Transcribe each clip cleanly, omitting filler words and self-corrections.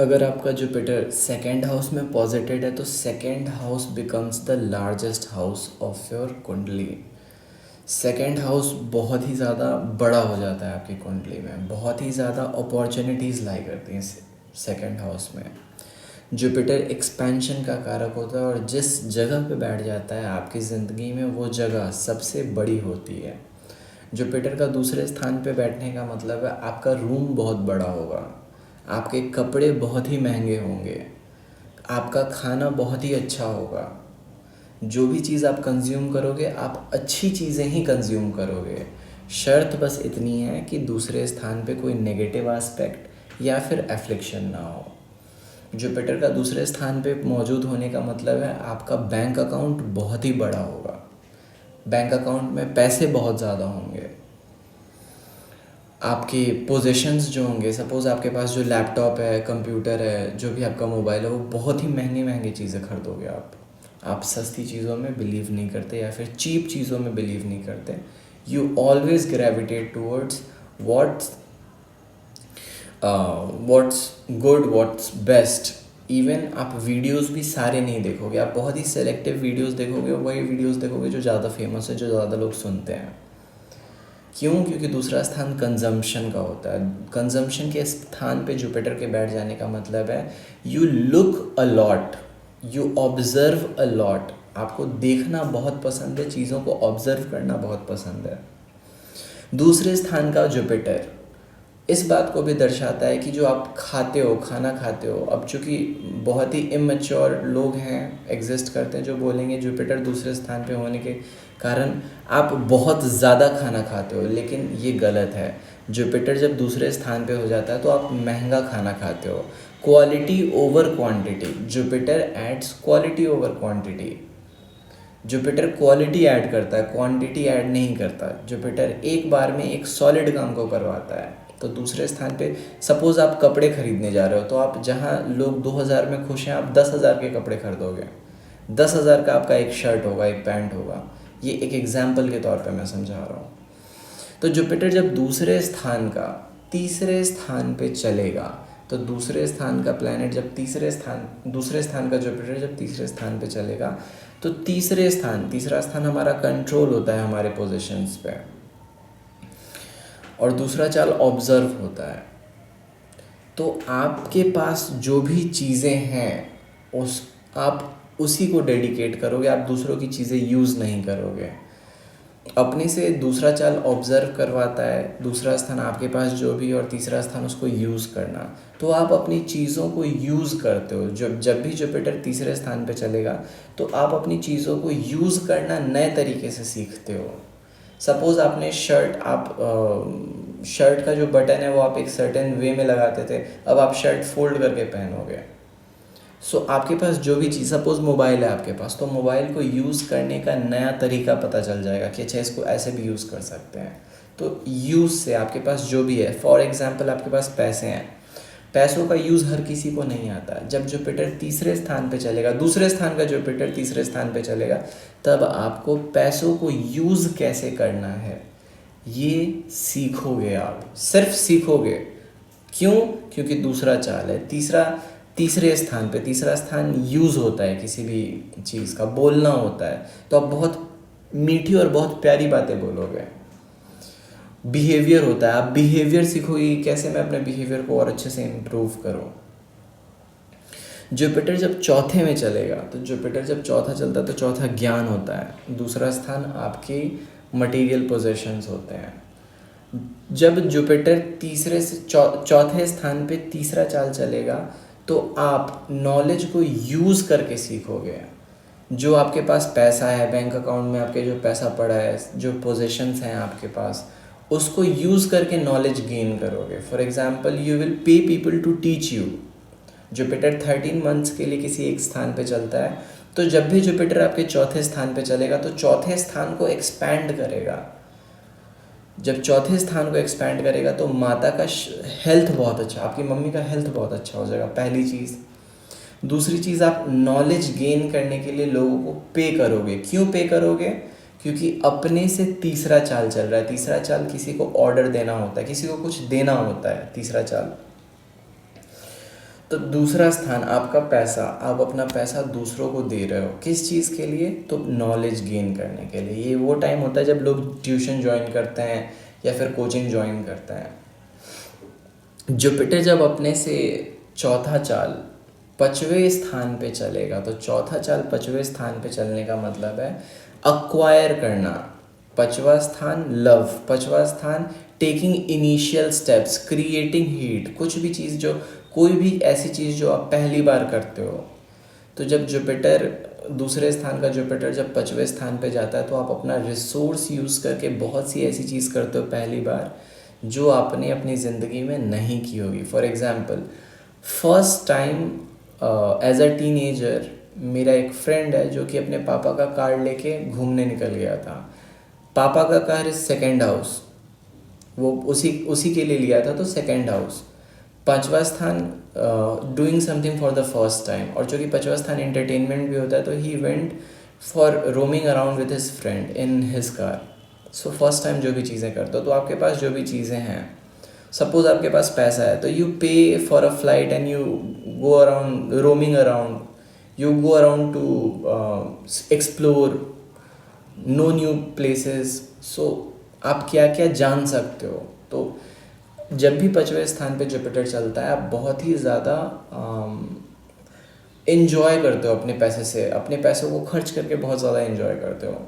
अगर आपका Jupiter second house में पॉजिटेड है तो second house becomes the largest house of your कुंडली। सेकेंड हाउस बहुत ही ज़्यादा बड़ा हो जाता है आपकी कुंडली में, बहुत ही ज़्यादा अपॉर्चुनिटीज़ लाई करती हैं सेकेंड हाउस में। जुपिटर एक्सपेंशन का कारक होता है और जिस जगह पे बैठ जाता है आपकी ज़िंदगी में वो जगह सबसे बड़ी होती है। जुपिटर का दूसरे स्थान पे बैठने का मतलब है आपका रूम बहुत बड़ा होगा, आपके कपड़े बहुत ही महंगे होंगे, आपका खाना बहुत ही अच्छा होगा, जो भी चीज़ आप कंज्यूम करोगे आप अच्छी चीज़ें ही कंज्यूम करोगे। शर्त बस इतनी है कि दूसरे स्थान पे कोई नेगेटिव एस्पेक्ट या फिर एफ्लिक्शन ना हो। जुपिटर का दूसरे स्थान पे मौजूद होने का मतलब है आपका बैंक अकाउंट बहुत ही बड़ा होगा, बैंक अकाउंट में पैसे बहुत ज़्यादा होंगे, आपके पोजेशंस जो होंगे, सपोज़ आपके पास जो लैपटॉप है, कंप्यूटर है, जो भी आपका मोबाइल है, वो बहुत ही महंगी महंगी चीज़ें खरीदोगे आप सस्ती चीज़ों में बिलीव नहीं करते या फिर चीप चीज़ों में बिलीव नहीं करते। You always gravitate towards what's good, what's best. Even आप वीडियोस भी सारे नहीं देखोगे, आप बहुत ही सेलेक्टिव वीडियोस देखोगे, वही वीडियोस देखोगे जो ज़्यादा फेमस है, जो ज़्यादा लोग सुनते हैं। क्यों? क्योंकि दूसरा स्थान कंजम्पशन का होता है। कंजम्पशन के स्थान पे जुपिटर के बैठ जाने का मतलब है you look a lot, you observe a lot. आपको देखना बहुत पसंद है, चीज़ों को ऑब्जर्व करना बहुत पसंद है। दूसरे स्थान का जुपिटर इस बात को भी दर्शाता है कि जो आप खाते हो, खाना खाते हो, अब चूँकि बहुत ही इमेच्योर लोग हैं, एग्जिस्ट करते हैं, जो बोलेंगे जुपिटर दूसरे स्थान पे होने के कारण आप बहुत ज़्यादा खाना खाते हो, लेकिन ये गलत है। जुपिटर जब दूसरे स्थान पे हो जाता है तो आप महंगा खाना खाते हो। Quality over quantity, Jupiter adds quality over quantity. Jupiter quality add करता है, क्वांटिटी ऐड नहीं करता। जुपिटर एक बार में एक सॉलिड काम को करवाता है। तो दूसरे स्थान पे सपोज़ आप कपड़े खरीदने जा रहे हो, तो आप जहाँ लोग 2000 में खुश हैं, आप 10,000 के कपड़े खरीदोगे। 10,000 का आपका एक शर्ट होगा, एक पैंट होगा। ये एक एग्जाम्पल के तौर पे मैं समझा रहा हूँ। तो जुपिटर जब दूसरे स्थान का तीसरे स्थान पे चलेगा, तो दूसरे स्थान का प्लैनेट जब दूसरे स्थान का जुपिटर जब तीसरे स्थान पे चलेगा, तो तीसरा स्थान हमारा कंट्रोल होता है हमारे पोजीशंस पे, और दूसरा चाल ऑब्जर्व होता है। तो आपके पास जो भी चीज़ें हैं आप उसी को डेडिकेट करोगे, आप दूसरों की चीज़ें यूज़ नहीं करोगे। अपने से दूसरा चाल ऑब्जर्व करवाता है, दूसरा स्थान आपके पास जो भी, और तीसरा स्थान उसको यूज़ करना। तो आप अपनी चीज़ों को यूज़ करते हो। जब भी जुपिटर तीसरे स्थान पे चलेगा तो आप अपनी चीज़ों को यूज़ करना नए तरीके से सीखते हो। सपोज़ आपने शर्ट का जो बटन है वो आप एक सर्टेन वे में लगाते थे, अब आप शर्ट फोल्ड करके पहनोगे। सो आपके पास जो भी चीज़, सपोज़ मोबाइल है आपके पास, तो मोबाइल को यूज़ करने का नया तरीका पता चल जाएगा कि अच्छा इसको ऐसे भी यूज़ कर सकते हैं। तो यूज़ से आपके पास जो भी है, फॉर एग्जांपल आपके पास पैसे हैं, पैसों का यूज़ हर किसी को नहीं आता। जब जुपिटर तीसरे स्थान पे चलेगा, दूसरे स्थान का जुपिटर तीसरे स्थान पे चलेगा, तब आपको पैसों को यूज़ कैसे करना है ये सीखोगे। आप सिर्फ सीखोगे। क्यों? क्योंकि दूसरा चाल है, तीसरे स्थान पे। तीसरा स्थान यूज़ होता है, किसी भी चीज़ का बोलना होता है, तो आप बहुत मीठी और बहुत प्यारी बातें बोलोगे। बिहेवियर होता है, आप बिहेवियर सीखोगे, कैसे मैं अपने बिहेवियर को और अच्छे से इम्प्रूव करूँ। जुपिटर जब चौथे में चलेगा, तो जुपिटर जब चौथा चलता है तो चौथा ज्ञान होता है, दूसरा स्थान आपकी मटेरियल पोजेशंस होते हैं। जब जुपिटर तीसरे से चौथे स्थान पे तीसरा चाल चलेगा तो आप नॉलेज को यूज़ करके सीखोगे। जो आपके पास पैसा है, बैंक अकाउंट में आपके जो पैसा पड़ा है, जो पोजीशंस हैं आपके पास, उसको यूज़ करके नॉलेज गेन करोगे। For example you will pay people to teach you. Jupiter 13 months के लिए किसी एक स्थान पे चलता है, तो जब भी जुपिटर आपके चौथे स्थान पे चलेगा तो चौथे स्थान को एक्सपैंड करेगा। जब चौथे स्थान को एक्सपैंड करेगा तो माता का हेल्थ बहुत अच्छा, आपकी मम्मी का हेल्थ बहुत अच्छा हो जाएगा, पहली चीज़। दूसरी चीज़, आप नॉलेज गेन करने के लिए लोगों को पे करोगे। क्यों पे करोगे? क्योंकि अपने से तीसरा चाल चल रहा है। तीसरा चाल किसी को ऑर्डर देना होता है, किसी को कुछ देना होता है, तीसरा चाल। तो दूसरा स्थान आपका पैसा, आप अपना पैसा दूसरों को दे रहे हो किस चीज़ के लिए? तो नॉलेज गेन करने के लिए। ये वो टाइम होता है जब लोग ट्यूशन ज्वाइन करते हैं या फिर कोचिंग ज्वाइन करते हैं। जुपिटर जब अपने से चौथा चाल 5वें स्थान पे चलेगा, तो चौथा चाल 5वें स्थान पे चलने का मतलब है अक्वायर करना। 5वां स्थान लव, 5वां स्थान taking initial steps, creating heat, कुछ भी चीज़ जो, कोई भी ऐसी चीज़ जो आप पहली बार करते हो। तो जब जुपिटर, दूसरे स्थान का जुपिटर जब 5वें स्थान पे जाता है तो आप अपना रिसोर्स यूज़ करके बहुत सी ऐसी चीज़ करते हो पहली बार जो आपने अपनी ज़िंदगी में नहीं की होगी। For example, first time as a teenager मेरा एक फ्रेंड है जो कि अपने पापा का कार लेके घूमने निकल गया था। पापा का कार इज़ सेकेंड हाउस, वो उसी के लिए लिया था, तो सेकेंड हाउस। 5वां स्थान doing something for the first time, और जो कि 5वां स्थान एंटरटेनमेंट भी होता है, तो he went for roaming around with his friend in his car. So first time जो भी चीज़ें करते हो, तो आपके पास जो भी चीज़ें हैं, सपोज आपके पास पैसा है तो you pay for a flight and you go around, roaming around, you go around to explore, know new places. So आप क्या क्या जान सकते हो। तो जब भी 5वें स्थान पे जुपिटर चलता है, आप बहुत ही ज़्यादा इन्जॉय करते हो अपने पैसे से, अपने पैसों को खर्च करके बहुत ज़्यादा इन्जॉय करते हो।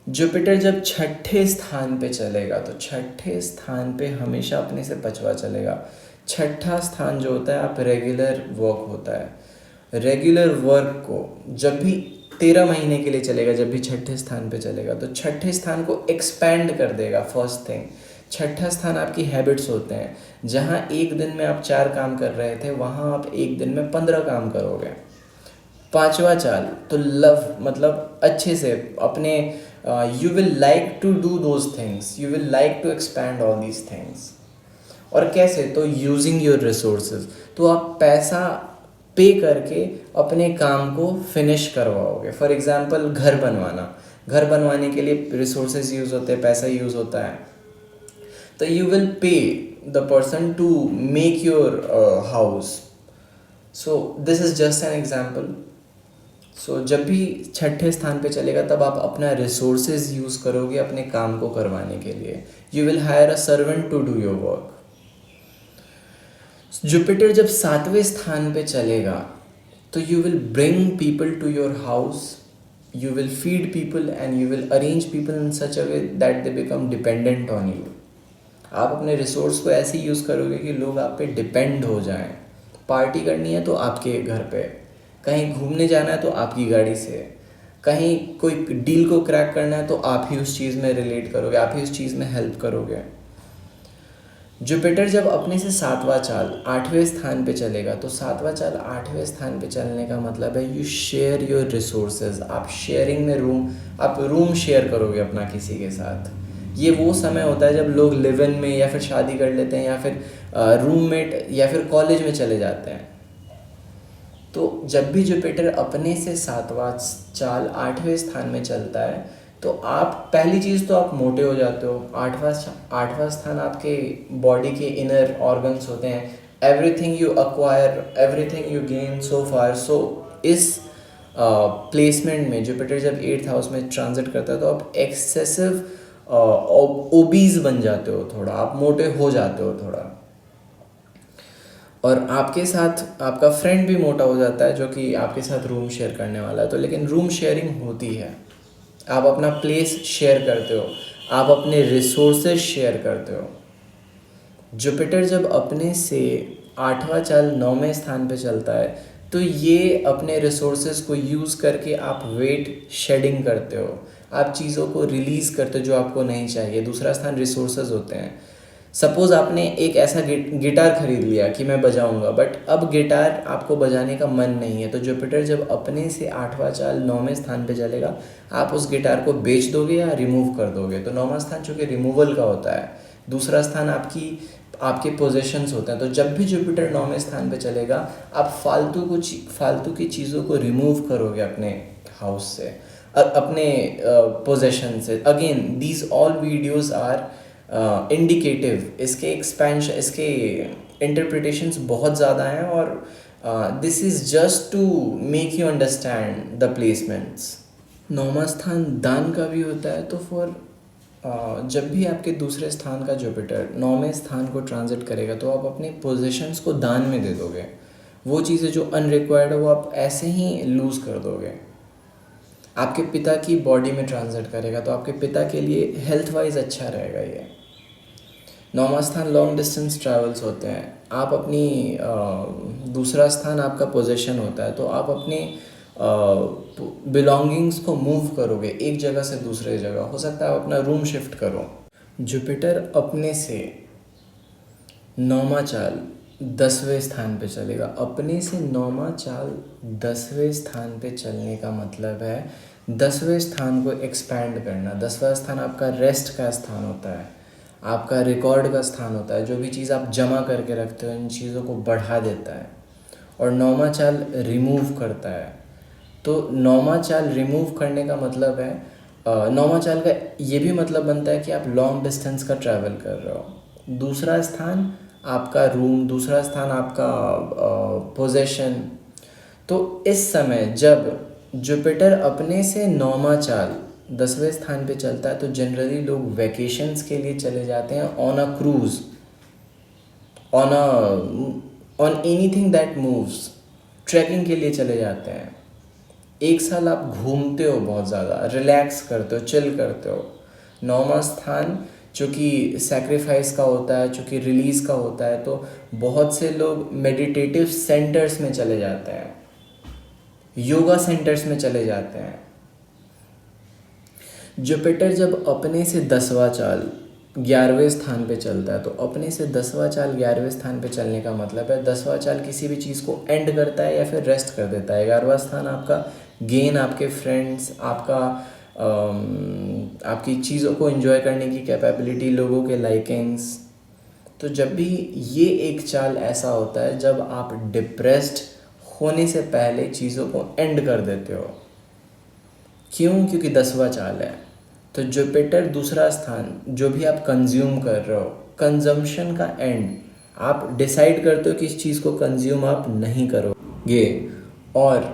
जुपिटर जब 6ठे स्थान पे चलेगा, तो 6ठे स्थान पे हमेशा अपने से 5वां चलेगा। 6ठा स्थान जो होता है, आप रेगुलर वर्क होता है, रेगुलर वर्क को जब भी 13 महीने के लिए चलेगा, जब भी 6ठे स्थान पे चलेगा, तो 6ठे स्थान को एक्सपैंड कर देगा। फर्स्ट थिंग, 6ठा स्थान आपकी हैबिट्स होते हैं। जहाँ एक दिन में आप 4 काम कर रहे थे, वहाँ आप एक दिन में 15 काम करोगे। 5वां चाल तो लव, मतलब अच्छे से अपने, you will like to do those things, you will like to expand all these things. और कैसे? तो यूजिंग योर रिसोर्सेज, तो आप पैसा पे करके अपने काम को फिनिश करवाओगे। फॉर एग्जाम्पल, घर बनवाना, घर बनवाने के लिए रिसोर्सेज यूज़ होते हैं, पैसा यूज़ होता है, तो you will pay the person to make your house. So this is just an example. So जब भी 6ठे स्थान पे चलेगा, तब आप अपना रिसोर्सेज यूज़ करोगे अपने काम को करवाने के लिए। You will hire a servant to do your work. Jupiter जब 7वें स्थान पे चलेगा, तो you will bring people to your house, you will feed people and you will arrange people in such a way that they become dependent on you. आप अपने resource को ऐसे use करोगे कि लोग आप पे डिपेंड हो जाएं। पार्टी करनी है तो आपके घर पे, कहीं घूमने जाना है तो आपकी गाड़ी से, कहीं कोई डील को क्रैक करना है तो आप ही उस चीज़ में रिलेट करोगे, आप ही उस चीज़ में हेल्प करोगे। जुपिटर जब अपने से 7वां चाल 8वें स्थान पे चलेगा, तो 7वां चाल 8वें स्थान पे चलने का मतलब है यू शेयर योर रिसोर्सेज। आप शेयरिंग में आप रूम शेयर करोगे अपना किसी के साथ। ये वो समय होता है जब लोग लिव इन में या फिर शादी कर लेते हैं या फिर रूममेट या फिर कॉलेज में चले जाते हैं। तो जब भी जुपिटर अपने से 7वां चाल 8वें स्थान में चलता है, तो आप पहली चीज़ तो आप मोटे हो जाते हो। 8वां स्थान आपके बॉडी के इनर ऑर्गन्स होते हैं। Everything you acquire, everything you gain so far. So इस प्लेसमेंट में जुपिटर जब 8th हाउस में ट्रांजिट करता है, तो आप एक्सेसिव ओबीज बन जाते हो, थोड़ा आप मोटे हो जाते हो थोड़ा। और आपके साथ आपका फ्रेंड भी मोटा हो जाता है जो कि आपके साथ रूम शेयर करने वाला है। तो लेकिन रूम शेयरिंग होती है, आप अपना प्लेस शेयर करते हो, आप अपने रिसोर्सेज शेयर करते हो। जुपिटर जब अपने से 8वां चाल 9वें स्थान पे चलता है, तो ये अपने रिसोर्सेज को यूज़ करके आप वेट शेडिंग करते हो, आप चीज़ों को रिलीज़ करते हो जो आपको नहीं चाहिए। दूसरा स्थान रिसोर्सेज होते हैं। सपोज़ आपने एक ऐसा गिटार खरीद लिया कि मैं बजाऊंगा, बट अब गिटार आपको बजाने का मन नहीं है, तो जुपिटर जब अपने से 8वां चाल 9वें स्थान पे चलेगा, आप उस गिटार को बेच दोगे या रिमूव कर दोगे। तो 9वां स्थान चूँकि रिमूवल का होता है, दूसरा स्थान आपके पोजेशंस होते हैं। तो जब भी जुपिटर 9वें स्थान पे चलेगा, आप फालतू की चीज़ों को रिमूव करोगे अपने हाउस से, अपने पोजेशन से। Again these all videos are indicative. इसके इंटरप्रिटेशंस बहुत ज़्यादा हैं, और this is just to make you understand the placements. नौवां स्थान दान का भी होता है, तो जब भी आपके दूसरे स्थान का जुपिटर नौवें स्थान को ट्रांजिट करेगा तो आप अपनी पोजीशंस को दान में दे दोगे। वो चीज़ें जो अनरिक्वायर्ड है वो आप ऐसे ही लूज़ कर दोगे। आपके पिता की बॉडी में ट्रांजिट करेगा तो आपके पिता के लिए हेल्थ वाइज अच्छा रहेगा ये। नौवां स्थान लॉन्ग डिस्टेंस ट्रैवल्स होते हैं। आप अपनी दूसरा स्थान आपका पोजीशन होता है, तो आप अपनी बिलोंगिंग्स को मूव करोगे एक जगह से दूसरे जगह। हो सकता है आप अपना रूम शिफ्ट करो। जुपिटर अपने से नौवां चाल 10वें स्थान पे चलेगा। अपने से नौवां चाल 10वें स्थान पे चलने का मतलब है 10वें स्थान को एक्सपैंड करना। 10वां स्थान आपका रेस्ट का स्थान होता है, आपका रिकॉर्ड का स्थान होता है। जो भी चीज़ आप जमा करके रखते हो इन चीज़ों को बढ़ा देता है। और नौवां चाल रिमूव करता है। तो नौवां चाल रिमूव करने का मतलब है, नौवां चाल का ये भी मतलब बनता है कि आप लॉन्ग डिस्टेंस का ट्रैवल कर रहे हो। दूसरा स्थान आपका रूम, दूसरा स्थान आपका पोजीशन। तो इस समय जब जुपिटर अपने से नौवां चाल 10वें स्थान पे चलता है तो जनरली लोग वैकेशंस के लिए चले जाते हैं on a cruise, on anything that moves. Trekking के लिए चले जाते हैं। एक साल आप घूमते हो, बहुत ज़्यादा रिलैक्स करते हो, चिल करते हो। नौवां स्थान चूँकि सैक्रिफाइस का होता है, चूँकि रिलीज़ का होता है, तो बहुत से लोग मेडिटेटिव सेंटर्स में चले जाते हैं, योगा सेंटर्स में चले जाते हैं। जुपिटर जब अपने से 10वां चाल 11वें स्थान पे चलता है, तो अपने से 10वां चाल 11वें स्थान पे चलने का मतलब है 10वां चाल किसी भी चीज़ को एंड करता है या फिर रेस्ट कर देता है। 11वां स्थान आपका गेन, आपके फ्रेंड्स, आपकी चीज़ों को एंजॉय करने की कैपेबिलिटी, लोगों के लाइकिंग्स। तो जब भी ये एक चाल ऐसा होता है जब आप डिप्रेस्ड होने से पहले चीज़ों को एंड कर देते हो। क्यों? क्योंकि 10वां चाल है। तो जुपिटर दूसरा स्थान, जो भी आप कंज्यूम कर रहे हो, कंजम्पशन का एंड, आप डिसाइड करते हो कि इस चीज़ को कंज्यूम आप नहीं करोगे। और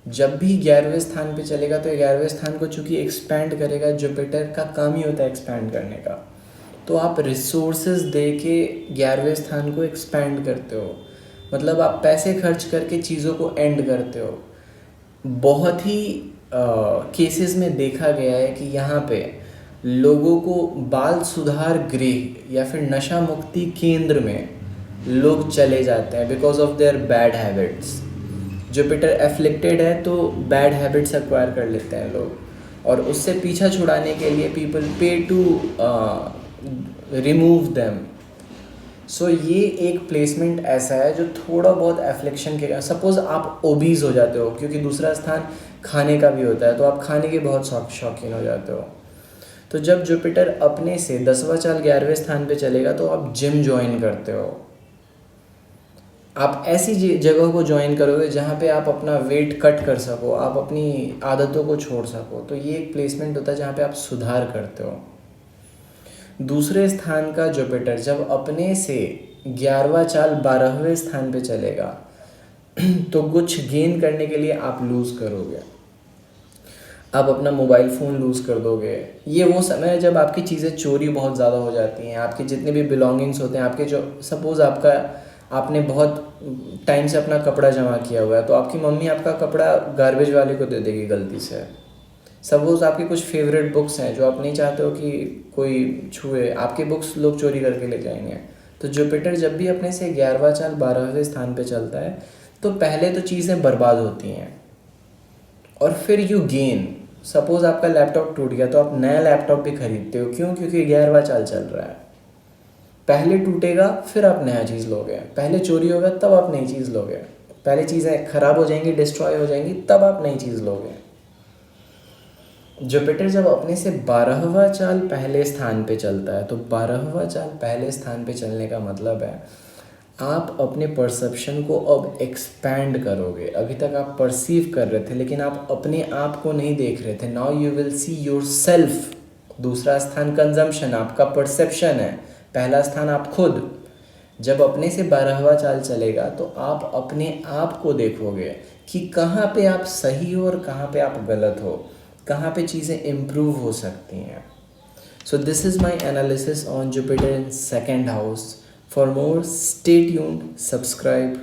जब भी 11वें स्थान पे चलेगा तो 11वें स्थान को चूँकि एक्सपैंड करेगा, जुपिटर का काम ही होता है एक्सपैंड करने का। तो आप रिसोर्सेज दे के 11वें स्थान को एक्सपैंड करते हो, मतलब आप पैसे खर्च करके चीज़ों को एंड करते हो। बहुत ही केसेस में देखा गया है कि यहाँ पे लोगों को बाल सुधार गृह या फिर नशा मुक्ति केंद्र में लोग चले जाते हैं because of their bad habits. Jupiter afflicted है तो बैड हैबिट्स एक्वायर कर लेते हैं लोग, और उससे पीछा छुड़ाने के लिए पीपल पे टू रिमूव देम। सो ये एक प्लेसमेंट ऐसा है जो थोड़ा बहुत एफ्लिक्शन के, सपोज आप ओबीज हो जाते हो, क्योंकि दूसरा स्थान खाने का भी होता है, तो आप खाने के बहुत शौकीन हो जाते हो। तो जब जुपिटर अपने से 10वां चाल 11वें स्थान पे चलेगा तो आप जिम ज्वाइन करते हो। आप ऐसी जगह को ज्वाइन करोगे जहाँ पे आप अपना वेट कट कर सको, आप अपनी आदतों को छोड़ सको। तो ये एक प्लेसमेंट होता है जहाँ पे आप सुधार करते हो। दूसरे स्थान का जुपिटर जब अपने से 11वां चाल 12वें स्थान पे चलेगा तो कुछ गेन करने के लिए आप लूज़ करोगे। आप अपना मोबाइल फ़ोन लूज़ कर दोगे। ये वो समय है जब आपकी चीज़ें चोरी बहुत ज़्यादा हो जाती हैं। आपके जितने भी बिलोंगिंग्स होते हैं, आपके जो सपोज़ आपने बहुत टाइम से अपना कपड़ा जमा किया हुआ है, तो आपकी मम्मी आपका कपड़ा गार्बेज वाले को दे देगी गलती से। सपोज आपकी कुछ फेवरेट बुक्स हैं जो आप नहीं चाहते हो कि कोई छुए, आपकी बुक्स लोग चोरी करके ले जाएंगे। तो जुपिटर जब भी अपने से 11वां चाल 12वें स्थान पे चलता है तो पहले तो चीज़ें बर्बाद होती हैं और फिर यू गेन। सपोज़ आपका लैपटॉप टूट गया तो आप नया लैपटॉप भी खरीदते हो। क्यों? क्योंकि 11वां चाल चल रहा है। पहले टूटेगा फिर आप नया चीज़ लोगे, पहले चोरी होगा तब आप नई चीज़ लोगे, पहले चीज़ें ख़राब हो जाएंगी, डिस्ट्रॉय हो जाएंगी, तब आप नई चीज़ लोगे। जुपिटर जब अपने से 12वां चाल पहले स्थान पे चलता है तो 12वां चाल पहले स्थान पे चलने का मतलब है आप अपने परसेप्शन को अब एक्सपैंड करोगे। अभी तक आप परसीव कर रहे थे लेकिन आप अपने आप को नहीं देख रहे थे। Now you will see your self. दूसरा स्थान कंजम्पशन, आपका परसेप्शन है। पहला स्थान आप खुद। जब अपने से 12वां चाल चलेगा तो आप अपने आप को देखोगे कि कहाँ पे आप सही हो और कहाँ पे आप गलत हो, कहाँ पे चीज़ें इम्प्रूव हो सकती हैं. So this is my analysis on Jupiter in second house. For more, stay tuned, subscribe.